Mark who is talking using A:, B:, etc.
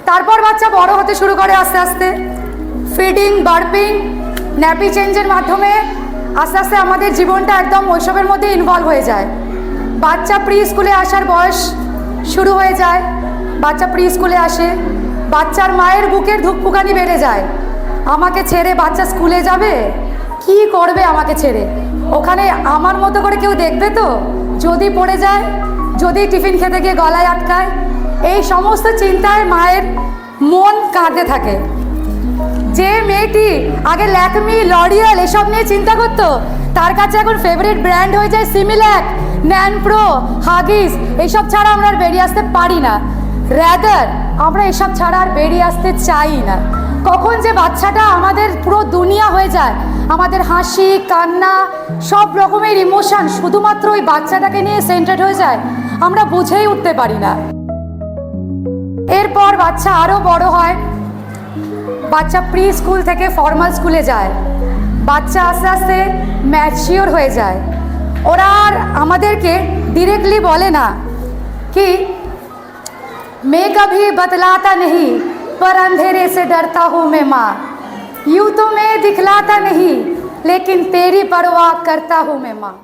A: তারপর বাচ্চা বড় হতে শুরু করে আস্তে আস্তে, ফিডিং, বার্পিং, ন্যাপি চেঞ্জের মাধ্যমে আস্তে আস্তে আমাদের জীবনটা একদম ওইসবের মধ্যে ইনভলভ হয়ে যায়। বাচ্চা প্রি স্কুলে আসার বয়স শুরু হয়ে যায়, বাচ্চা প্রি স্কুলে আসে, বাচ্চার মায়ের বুকের ধুকপুকানি বেড়ে যায়। আমাকে ছেড়ে বাচ্চা স্কুলে যাবে, কি করবে আমাকে ছেড়ে? ওখানে আমার মতো করে কেউ দেখবে তো? যদি পড়ে যায়, যদি টিফিন খেতে গিয়ে গলায় আটকায়, এই সমস্ত চিন্তায় মায়ের মন কাঁদতে থাকে। যে মেয়েটি আগে ল্যাকমি, লরিয়াল এসব নিয়ে চিন্তা করতো, তার কাছে এখন ফেভারিট ব্র্যান্ড হয়ে যায় সিমিল্যাক, ন্যানপ্রো, হাগিস। এইসব ছাড়া আমরা আর বেরিয়ে আসতে পারি না। র্যাদার আমরা এসব ছাড়া আর বেরিয়ে আসতে চাই না। কখন যে বাচ্চাটা আমাদের পুরো দুনিয়া হয়ে যায়, আমাদের হাসি, কান্না, সব রকমের ইমোশন শুধুমাত্র ওই বাচ্চাটাকে নিয়ে সেন্টার্ড হয়ে যায়, আমরা বুঝেই উঠতে পারি না। এরপর বাচ্চা আরও বড় হয়, বাচ্চা প্রি স্কুল থেকে ফর্মাল স্কুলে যায়, বাচ্চা আস্তে আস্তে ম্যাচিওর হয়ে যায়। ওরা আর আমাদেরকে ডিরেক্টলি বলে না कि मैं कभी बतलाता नहीं पर अंधेरे से डरता हूँ मैं माँ, यूँ तो मैं दिखलाता नहीं लेकिन तेरी परवाह करता हूँ मैं माँ।